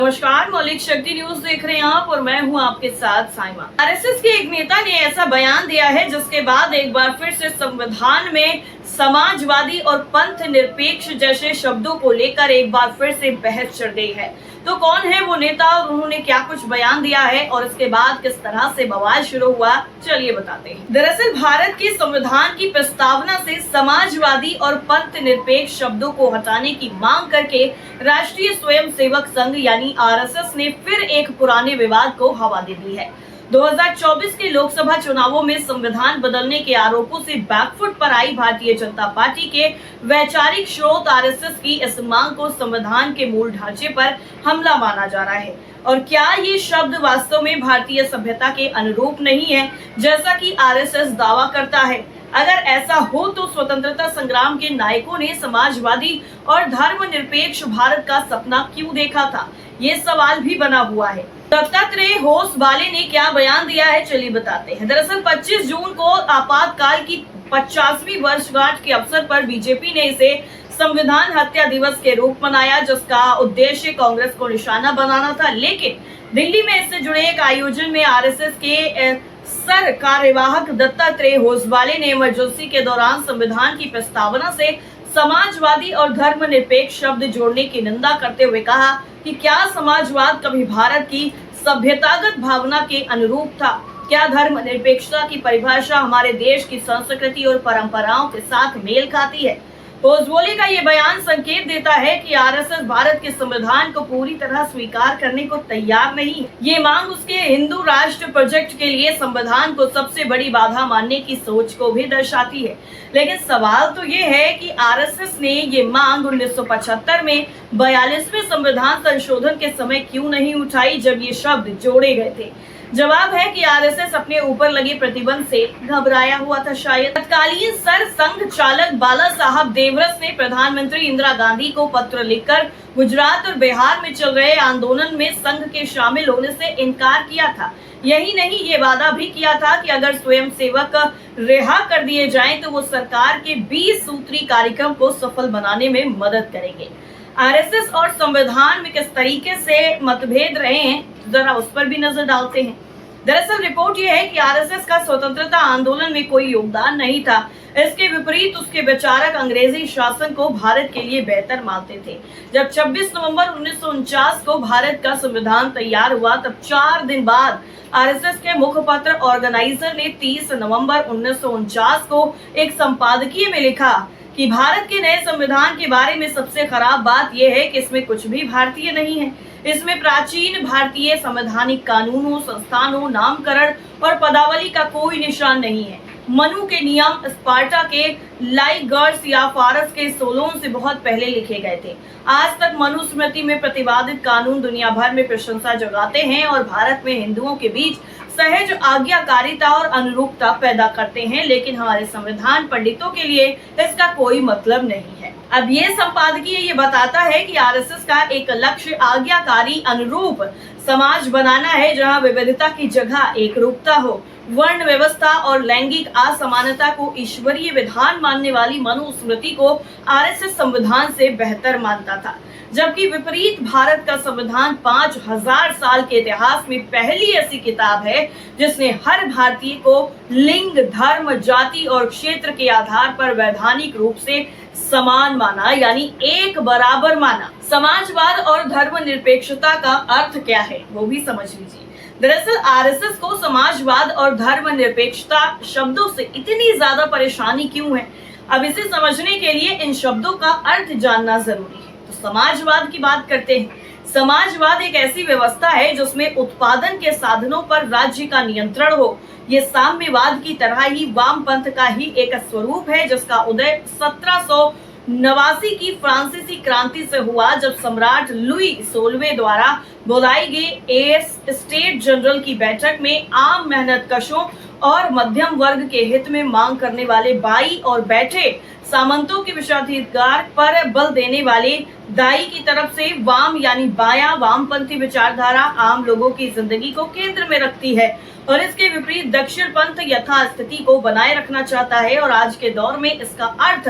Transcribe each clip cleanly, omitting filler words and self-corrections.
नमस्कार, मौलिक शक्ति न्यूज देख रहे हैं आप और मैं हूं आपके साथ साइमा। आरएसएस के एक नेता ने ऐसा बयान दिया है जिसके बाद एक बार फिर से संविधान में समाजवादी और पंथ निरपेक्ष जैसे शब्दों को लेकर एक बार फिर से बहस चढ़ गई है। तो कौन है वो नेता और उन्होंने क्या कुछ बयान दिया है और इसके बाद किस तरह से बवाल शुरू हुआ, चलिए बताते हैं। दरअसल भारत के संविधान की प्रस्तावना से समाजवादी और पंथ निरपेक्ष शब्दों को हटाने की मांग करके राष्ट्रीय स्वयंसेवक संघ यानी आरएसएस ने फिर एक पुराने विवाद को हवा दे दी है। 2024 के लोकसभा चुनावों में संविधान बदलने के आरोपों से बैकफुट पर आई भारतीय जनता पार्टी के वैचारिक स्रोत आरएसएस की इस मांग को संविधान के मूल ढांचे पर हमला माना जा रहा है। और क्या ये शब्द वास्तव में भारतीय सभ्यता के अनुरूप नहीं है जैसा कि आरएसएस दावा करता है? अगर ऐसा हो तो स्वतंत्रता संग्राम के नायकों ने समाजवादी और धर्मनिरपेक्ष भारत का सपना क्यों देखा था, ये सवाल भी बना हुआ है। दत्तात्रेय होसबाले ने क्या बयान दिया है, चलिए बताते हैं। दरअसल 25 जून को आपातकाल की 50वीं वर्षगांठ के अवसर पर बीजेपी ने इसे संविधान हत्या दिवस के रूप मनाया, जिसका उद्देश्य कांग्रेस को निशाना बनाना था। लेकिन दिल्ली में इससे जुड़े एक आयोजन में आरएसएस के सर कार्यवाहक दत्तात्रेय होसबाले ने इमरजेंसी के दौरान संविधान की प्रस्तावना से समाजवादी और धर्मनिरपेक्ष शब्द जोड़ने की निंदा करते हुए कहा कि क्या समाजवाद कभी भारत की सभ्यतागत भावना के अनुरूप था? क्या धर्मनिरपेक्षता की परिभाषा हमारे देश की संस्कृति और परंपराओं के साथ मेल खाती है? होसबाले का ये बयान संकेत देता है कि आरएसएस भारत के संविधान को पूरी तरह स्वीकार करने को तैयार नहीं है। ये मांग उसके हिंदू राष्ट्र प्रोजेक्ट के लिए संविधान को सबसे बड़ी बाधा मानने की सोच को भी दर्शाती है। लेकिन सवाल तो ये है कि आरएसएस ने ये मांग 1975 में 42वें संविधान संशोधन के समय क्यों नहीं उठाई, जब ये शब्द जोड़े गए थे? जवाब है कि आरएसएस अपने ऊपर लगे प्रतिबंध से घबराया हुआ था शायद। तत्कालीन सर संघ चालक बाला साहब देवरस ने प्रधानमंत्री इंदिरा गांधी को पत्र लिखकर गुजरात और बिहार में चल रहे आंदोलन में संघ के शामिल होने से इनकार किया था। यही नहीं, ये वादा भी किया था कि अगर स्वयंसेवक रिहा कर दिए जाएं तो वो सरकार के 20 सूत्री कार्यक्रम को सफल बनाने में मदद करेंगे। आरएसएस और संविधान में किस तरीके से मतभेद रहे हैं, जरा उस पर भी नजर डालते हैं। दरअसल रिपोर्ट यह है कि आरएसएस का स्वतंत्रता आंदोलन में कोई योगदान नहीं था। इसके विपरीत उसके विचारक अंग्रेजी शासन को भारत के लिए बेहतर मानते थे। जब 26 नवंबर 1949 को भारत का संविधान तैयार हुआ, तब 4 दिन बाद आरएसएस के मुखपत्र ऑर्गेनाइजर ने 30 नवंबर 1949 को एक संपादकीय में लिखा कि भारत के नए संविधान के बारे में सबसे खराब बात यह है कि इसमें कुछ भी भारतीय नहीं है। इसमें प्राचीन भारतीय संवैधानिक कानूनों, संस्थानों, नामकरण और पदावली का कोई निशान नहीं है। मनु के नियम स्पार्टा के लाइगर्स या फारस के सोलोन से बहुत पहले लिखे गए थे। आज तक मनुस्मृति में प्रतिपादित कानून दुनिया भर में प्रशंसा जगाते हैं और भारत में हिंदुओं के बीच सहज आज्ञाकारिता और अनुरूपता पैदा करते हैं, लेकिन हमारे संविधान पंडितों के लिए इसका कोई मतलब नहीं है। अब ये संपादकीय ये बताता है कि आरएसएस का एक लक्ष्य आज्ञाकारी अनुरूप समाज बनाना है, जहां विविधता की जगह एकरूपता हो। वर्ण व्यवस्था और लैंगिक असमानता को ईश्वरीय विधान मानने वाली मनुस्मृति को आरएसएस संविधान से बेहतर मानता था, जबकि विपरीत भारत का संविधान 5000 साल के इतिहास में पहली ऐसी किताब है जिसने हर भारतीय को लिंग, धर्म, जाति और क्षेत्र के आधार पर वैधानिक रूप से समान माना, यानी एक बराबर माना। समाजवाद और धर्मनिरपेक्षता का अर्थ क्या है वो भी समझ लीजिए। दरअसल आरएसएस को समाजवाद और धर्मनिरपेक्षता शब्दों से इतनी ज्यादा परेशानी क्यों है? अब इसे समझने के लिए इन शब्दों का अर्थ जानना जरूरी है। तो समाजवाद की बात करते हैं। समाजवाद एक ऐसी व्यवस्था है जिसमें उत्पादन के साधनों पर राज्य का नियंत्रण हो। ये साम्यवाद की तरह ही वामपंथ का ही एक स्वरूप है, जिसका उदय 1789 की फ्रांसीसी क्रांति से हुआ, जब सम्राट लुई 16वें द्वारा बुलाई गई स्टेट जनरल की बैठक में आम मेहनतकशों और मध्यम वर्ग के हित में मांग करने वाले बाई और बैठे सामंतों के विशेषाधिकार पर बल देने वाले दाई की तरफ से वाम यानी बाया वामपंथी विचारधारा आम लोगों की जिंदगी को केंद्र में रखती है और इसके विपरीत दक्षिण पंथ यथास्थिति को बनाए रखना चाहता है। और आज के दौर में इसका अर्थ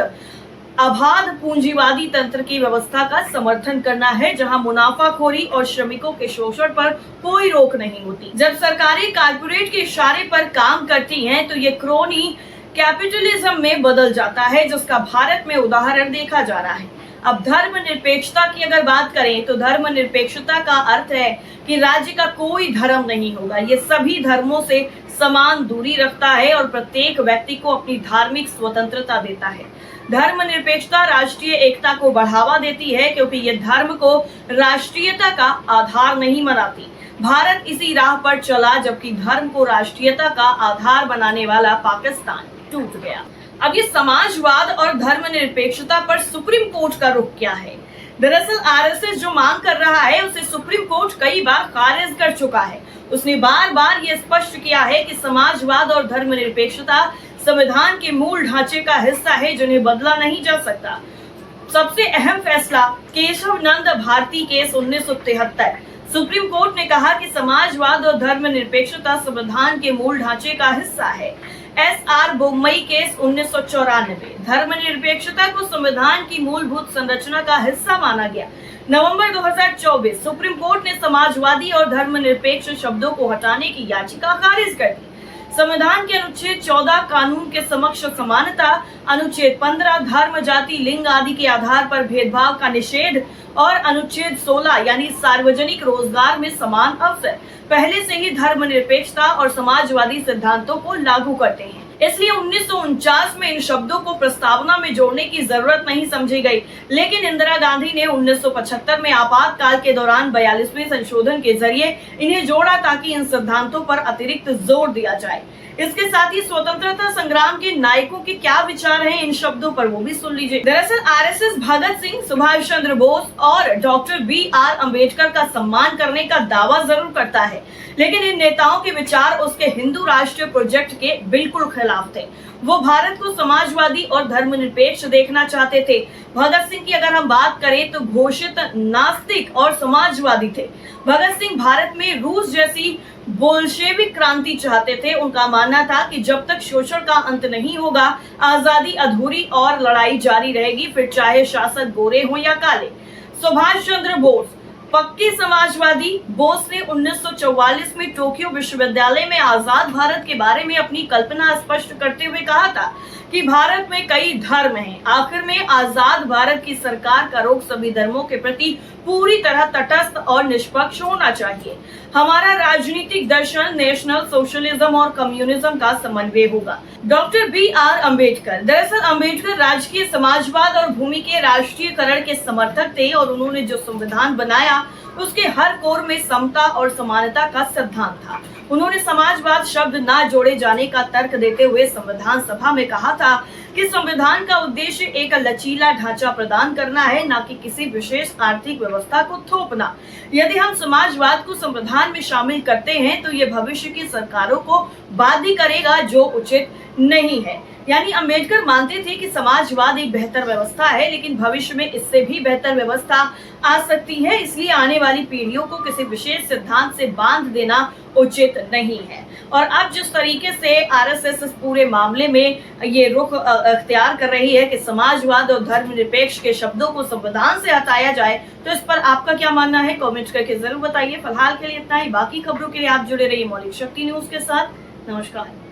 अबाध पूंजीवादी तंत्र की व्यवस्था का समर्थन करना है, जहां मुनाफाखोरी और श्रमिकों के शोषण पर कोई रोक नहीं होती। जब सरकारें कारपोरेट के इशारे पर काम करती हैं, तो ये क्रोनी कैपिटलिज्म में बदल जाता है, जिसका भारत में उदाहरण देखा जा रहा है। अब धर्मनिरपेक्षता की अगर बात करें, तो धर्मनिरपेक्षता का अर्थ है कि राज्य का कोई धर्म नहीं होगा। ये सभी धर्मों से समान दूरी रखता है और प्रत्येक व्यक्ति को अपनी धार्मिक स्वतंत्रता देता है। धर्मनिरपेक्षता राष्ट्रीय एकता को बढ़ावा देती है, क्योंकि ये धर्म को राष्ट्रीयता का आधार नहीं बनाती। भारत इसी राह पर चला, जबकि धर्म को राष्ट्रीयता का आधार बनाने वाला पाकिस्तान टूट गया। अब ये समाजवाद और धर्मनिरपेक्षता पर सुप्रीम कोर्ट का रुख क्या है? दरअसल आरएसएस जो मांग कर रहा है, उसे सुप्रीम कोर्ट कई बार खारिज कर चुका है। उसने बार बार ये स्पष्ट किया है कि समाजवाद और धर्मनिरपेक्षता संविधान के मूल ढांचे का हिस्सा है, जिन्हें बदला नहीं जा सकता। सबसे अहम फैसला केशव नंद भारती केस 1973। सुप्रीम कोर्ट ने कहा कि समाजवाद और धर्मनिरपेक्षता संविधान के मूल ढांचे का हिस्सा है। SR Bommai case 1994। धर्मनिरपेक्षता को संविधान की मूलभूत संरचना का हिस्सा माना गया। नवंबर 2024 सुप्रीम कोर्ट ने समाजवादी और धर्मनिरपेक्ष शब्दों को हटाने की याचिका खारिज कर दी। संविधान के अनुच्छेद 14 कानून के समक्ष समानता, अनुच्छेद 15 धर्म, जाति, लिंग आदि के आधार पर भेदभाव का निषेध और अनुच्छेद 16 यानी सार्वजनिक रोजगार में समान अवसर पहले से ही धर्मनिरपेक्षता और समाजवादी सिद्धांतों को लागू करते हैं। इसलिए 1949 में इन शब्दों को प्रस्तावना में जोड़ने की जरूरत नहीं समझी गई, लेकिन इंदिरा गांधी ने 1975 में आपातकाल के दौरान 42वें संशोधन के जरिए इन्हें जोड़ा, ताकि इन सिद्धांतों पर अतिरिक्त जोर दिया जाए। इसके साथ ही स्वतंत्रता संग्राम के नायकों के क्या विचार हैं इन शब्दों पर, वो भी सुन लीजिए। दरअसल आरएसएस भगत सिंह, सुभाष चंद्र बोस और डॉक्टर बी.आर. अम्बेडकर का सम्मान करने का दावा जरूर करता है, लेकिन इन नेताओं के विचार उसके हिंदू राष्ट्रीय प्रोजेक्ट के बिल्कुल खिलाफ थे। वो भारत को समाजवादी और धर्मनिरपेक्ष देखना चाहते थे। भगत सिंह की अगर हम बात करें, तो घोषित नास्तिक और समाजवादी थे। भगत सिंह भारत में रूस जैसी बोल्शेविक क्रांति चाहते थे। उनका मानना था कि जब तक शोषण का अंत नहीं होगा, आजादी अधूरी और लड़ाई जारी रहेगी, फिर चाहे शासक गोरे हो या काले। सुभाष चंद्र बोस पक्के समाजवादी। बोस ने 1944 में टोक्यो विश्वविद्यालय में आजाद भारत के बारे में अपनी कल्पना स्पष्ट करते हुए कहा था कि भारत में कई धर्म हैं। आखिर में आजाद भारत की सरकार का रुख सभी धर्मों के प्रति पूरी तरह तटस्थ और निष्पक्ष होना चाहिए। हमारा राजनीतिक दर्शन नेशनल सोशलिज्म और कम्युनिज्म का समन्वय होगा। Doctor B R. अम्बेडकर। दरअसल अम्बेडकर राजकीय समाजवाद और भूमि के राष्ट्रीयकरण के समर्थक थे, और उन्होंने जो संविधान बनाया उसके हर कोर में समता और समानता का सिद्धांत था। उन्होंने समाजवाद शब्द ना जोड़े जाने का तर्क देते हुए संविधान सभा में कहा था कि संविधान का उद्देश्य एक लचीला ढांचा प्रदान करना है, न कि किसी विशेष आर्थिक व्यवस्था को थोपना। यदि हम समाजवाद को संविधान में शामिल करते हैं, तो ये भविष्य की सरकारों को बाध्य करेगा, जो उचित नहीं है। यानी अम्बेडकर मानते थे कि समाजवाद एक बेहतर व्यवस्था है, लेकिन भविष्य में इससे भी बेहतर व्यवस्था आ सकती है। इसलिए आने वाली पीढ़ियों को किसी विशेष सिद्धांत से बांध देना उचित नहीं है। और अब जिस तरीके से आरएसएस इस पूरे मामले में ये रुख अख्तियार कर रही है कि समाजवाद और धर्मनिरपेक्ष के शब्दों को संविधान से हटाया जाए, तो इस पर आपका क्या मानना है? कमेंट करके जरूर बताइए। फिलहाल के लिए इतना ही। बाकी खबरों के लिए आप जुड़े रहिए मौलिक शक्ति न्यूज के साथ। नमस्कार।